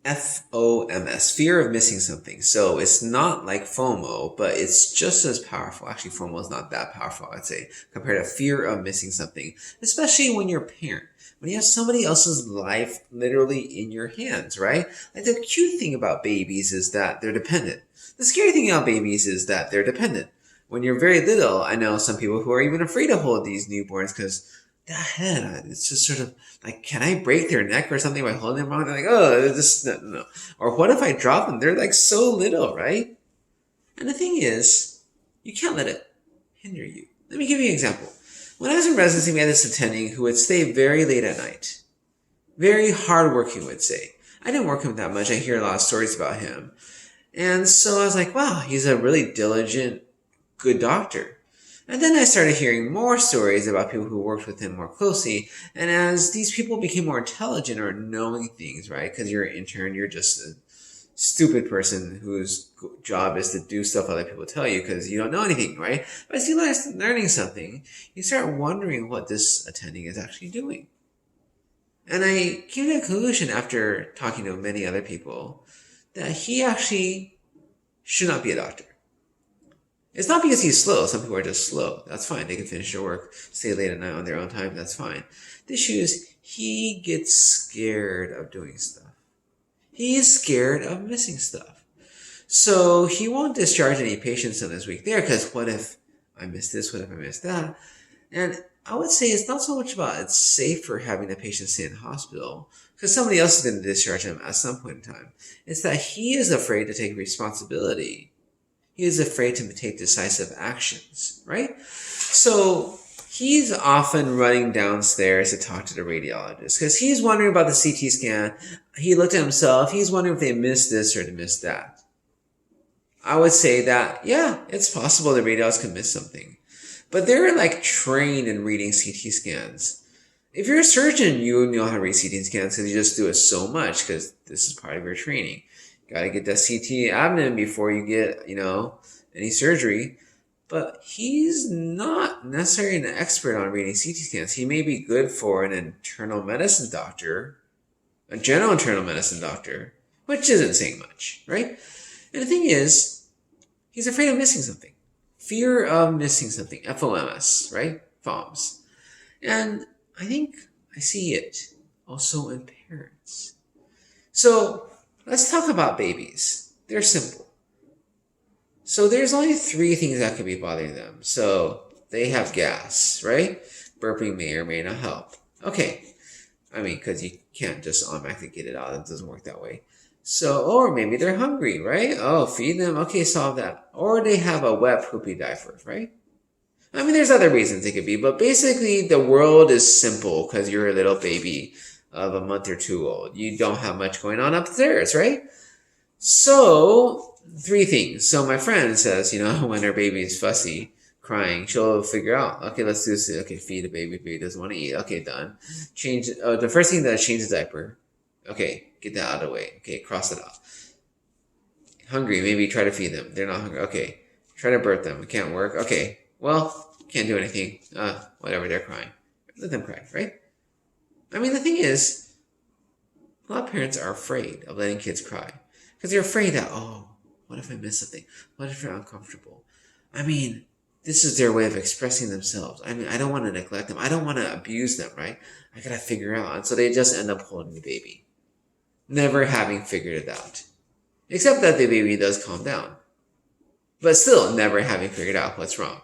FOMS, fear of missing something. So it's not like FOMO, but it's just as powerful. Actually, FOMO is not that powerful, I'd say, compared to fear of missing something, especially when you're a parent. When you have somebody else's life literally in your hands, right? Like the cute thing about babies is that they're dependent. The scary thing about babies is that they're dependent. When you're very little, I know some people who are even afraid to hold these newborns because that head, it's just sort of like, can I break their neck or something by holding them wrong? They're like, oh, this, no, no. Or what if I drop them? They're like so little, right? And the thing is, you can't let it hinder you. Let me give you an example. When I was in residency, we had this attending who would stay very late at night. Very hardworking, would say. I didn't work with him that much. I hear a lot of stories about him. And so I was like, wow, he's a really diligent, good doctor. And then I started hearing more stories about people who worked with him more closely. And as these people became more intelligent or knowing things, right? Because you're an intern, you're just a stupid person whose job is to do stuff other people tell you because you don't know anything, right? But as you start learning something, you start wondering what this attending is actually doing. And I came to a conclusion after talking to many other people that he actually should not be a doctor. It's not because he's slow. Some people are just slow. That's fine. They can finish their work, stay late at night on their own time. That's fine. The issue is he gets scared of doing stuff. He is scared of missing stuff. So he won't discharge any patients in this week there because what if I miss this? What if I miss that? And I would say it's not so much about it's safer having the patient stay in the hospital because somebody else is going to discharge him at some point in time. It's that he is afraid to take responsibility. He is afraid to take decisive actions, right? So he's often running downstairs to talk to the radiologist because he's wondering about the CT scan. He looked at himself. He's wondering if they missed this or they missed that. I would say that, yeah, it's possible the radiologist could miss something. But they're like trained in reading CT scans. If you're a surgeon, you know how to read CT scans because you just do it so much because this is part of your training. You gotta get that CT abdomen before you get, any surgery. But he's not necessarily an expert on reading CT scans. He may be good for an internal medicine doctor, a general internal medicine doctor, which isn't saying much, right? And the thing is, he's afraid of missing something. Fear of missing something. FOMS, right? FOMS. And I think I see it also in parents. So let's talk about babies. They're simple. So there's only 3 things that could be bothering them. So they have gas, right? Burping may or may not help. Okay. Because you can't just automatically get it out. It doesn't work that way. So, or maybe they're hungry, right? Oh, feed them. Okay, solve that. Or they have a wet, poopy diaper, right? There's other reasons it could be, but basically the world is simple because you're a little baby of a month or 2 old. You don't have much going on upstairs, right? So, 3 things. So my friend says, when her baby is fussy, crying, she'll figure out, okay, let's do this. Okay, feed the baby. Baby doesn't want to eat. Okay, done. Change. The first thing that change the diaper. Okay, get that out of the way. Okay, cross it off. Hungry, maybe try to feed them. They're not hungry. Okay, try to birth them. It can't work. Okay, well, can't do anything. Whatever, they're crying. Let them cry, right? The thing is, a lot of parents are afraid of letting kids cry. Because they're afraid that, what if I miss something? What if they're uncomfortable? This is their way of expressing themselves. I don't want to neglect them. I don't want to abuse them, right? I gotta figure out. And so they just end up holding the baby, never having figured it out. Except that the baby does calm down. But still, never having figured out what's wrong.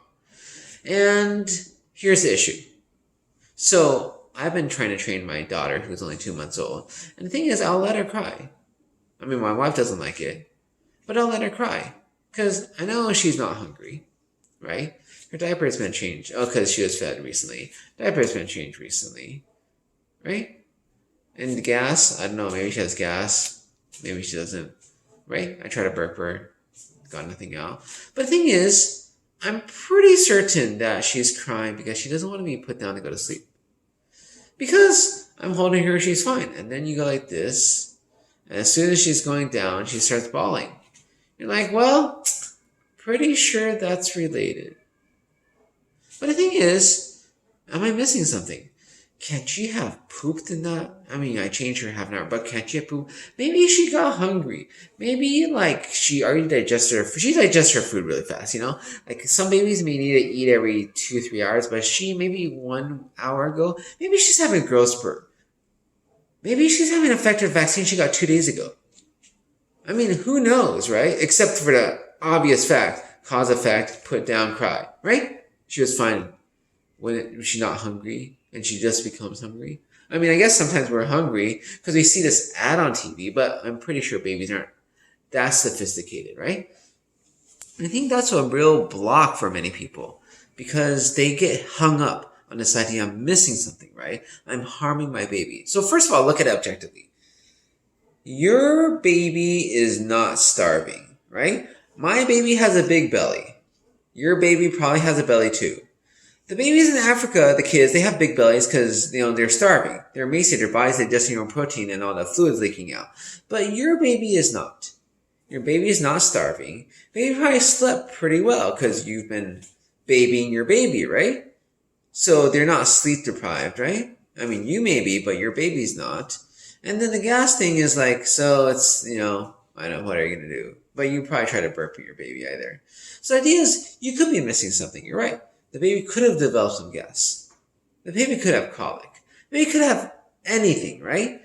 And here's the issue. So, I've been trying to train my daughter, who's only 2 months old. And the thing is, I'll let her cry. My wife doesn't like it. But I'll let her cry. Because I know she's not hungry. Right? Her diaper has been changed. Oh, because she was fed recently. Diaper has been changed recently. Right? And the gas, I don't know, maybe she has gas. Maybe she doesn't. Right? I try to burp her. Got nothing out. But the thing is, I'm pretty certain that she's crying because she doesn't want to be put down to go to sleep. Because I'm holding her, she's fine. And then you go like this. And as soon as she's going down, she starts bawling. You're like, well, pretty sure that's related. But the thing is, am I missing something? Can't she have pooped in that? I mean, I changed her half an hour, but can't she have pooped? Maybe she got hungry. Maybe like she already digested her. She digests her food really fast. Like some babies may need to eat every 2 3 hours, but she maybe 1 hour ago. Maybe she's having a growth spurt. Maybe she's having an effective vaccine she got 2 days ago. I mean, who knows, right? Except for the obvious fact, cause effect, put down, cry, right? She was fine when she's not hungry and she just becomes hungry. I mean, I guess sometimes we're hungry because we see this ad on TV, but I'm pretty sure babies aren't that sophisticated, right? And I think that's a real block for many people because they get hung up on this idea I'm missing something, right? I'm harming my baby. So first of all, look at it objectively. Your baby is not starving, right? My baby has a big belly. Your baby probably has a belly too. The babies in Africa, the kids, they have big bellies because, they're starving. They're emaciated. Their bodies digesting their own protein and all the fluids leaking out. But your baby is not. Your baby is not starving. Baby probably slept pretty well because you've been babying your baby, right? So they're not sleep deprived, right? I mean, you may be, but your baby's not. And then the gas thing is like, so it's, I don't know, what are you going to do? But you probably try to burp your baby either. So the idea is you could be missing something. You're right. The baby could have developed some gas. The baby could have colic. The baby could have anything, right?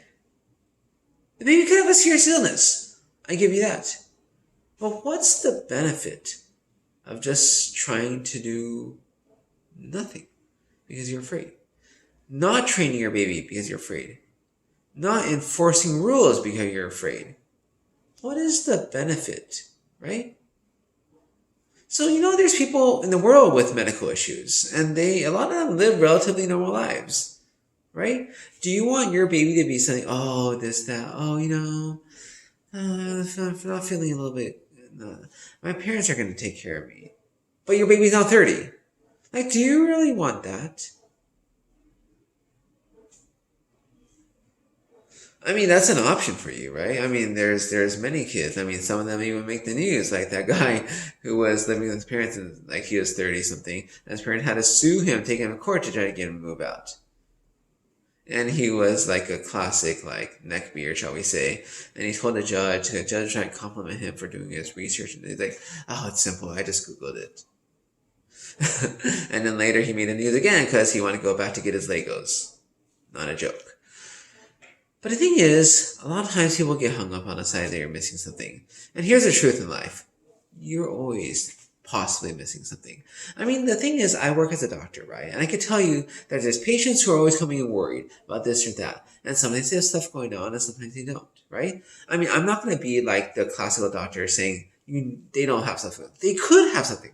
The baby could have a serious illness. I give you that. But what's the benefit of just trying to do nothing because you're afraid? Not training your baby because you're afraid. Not enforcing rules because you're afraid. What is the benefit, right? So, there's people in the world with medical issues, and a lot of them live relatively normal lives, right? Do you want your baby to be something, oh, this, that, oh, I'm not feeling a little bit, my parents are going to take care of me. But your baby's now 30. Like, do you really want that? I mean, that's an option for you, right? I mean, there's many kids. I mean, some of them even make the news, like that guy who was living with his parents and like he was 30 something, and his parents had to sue him, take him to court to try to get him to move out. And he was like a classic, like, neckbeard, shall we say. And he told the judge tried to compliment him for doing his research, and he's like, oh, it's simple, I just Googled it. And then later he made the news again because he wanted to go back to get his Legos. Not a joke. But the thing is, a lot of times people get hung up on the side that you're missing something. And here's the truth in life. You're always possibly missing something. I mean, the thing is, I work as a doctor, right? And I can tell you that there's patients who are always coming in worried about this or that. And sometimes they have stuff going on and sometimes they don't, right? I mean, I'm not going to be like the classical doctor saying they don't have something. They could have something.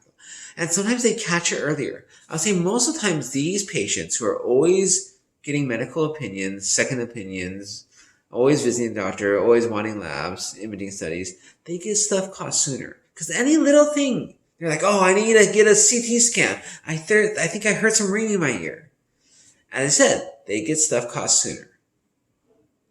And sometimes they catch it earlier. I'll say most of the times these patients who are always getting medical opinions, second opinions, always visiting the doctor, always wanting labs, imaging studies, they get stuff caught sooner. Because any little thing, they're like, oh, I need to get a CT scan. I think I heard some ringing in my ear. As I said, they get stuff caught sooner.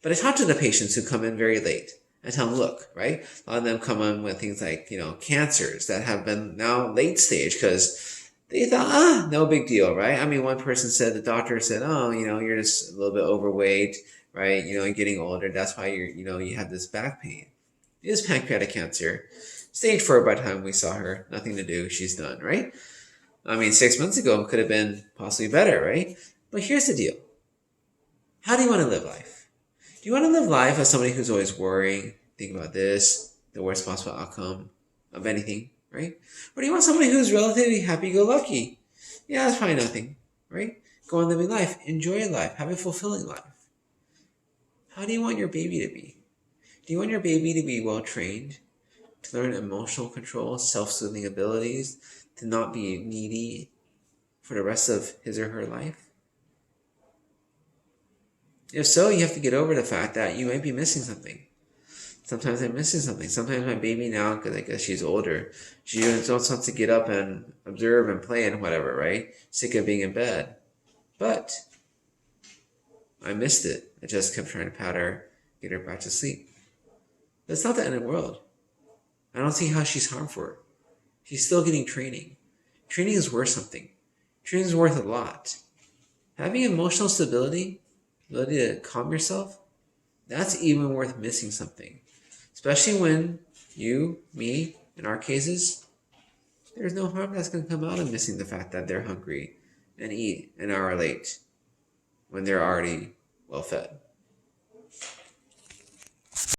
But I talk to the patients who come in very late. I tell them, look, right? A lot of them come in with things like, cancers that have been now late stage because they thought, no big deal, right? I mean, one person said, the doctor said, oh, you're just a little bit overweight, right? You're getting older. That's why you have this back pain. It is pancreatic cancer. Stage 4 by the time we saw her. Nothing to do. She's done, right? I mean, 6 months ago could have been possibly better, right? But here's the deal. How do you want to live life? Do you want to live life as somebody who's always worrying, thinking about this, the worst possible outcome of anything? Right? Or do you want somebody who's relatively happy-go-lucky? Yeah, that's probably nothing, right? Go on living life. Enjoy life. Have a fulfilling life. How do you want your baby to be? Do you want your baby to be well-trained? To learn emotional control, self-soothing abilities? To not be needy for the rest of his or her life? If so, you have to get over the fact that you might be missing something. Sometimes I'm missing something. Sometimes my baby now, because I guess she's older, she just wants to get up and observe and play and whatever, right? Sick of being in bed. But I missed it. I just kept trying to pat her, get her back to sleep. But it's not the end of the world. I don't see how she's harmed for it. She's still getting training. Training is worth something. Training is worth a lot. Having emotional stability, ability to calm yourself, that's even worth missing something. Especially when you, me, in our cases, there's no harm that's going to come out of missing the fact that they're hungry and eat an hour late when they're already well fed.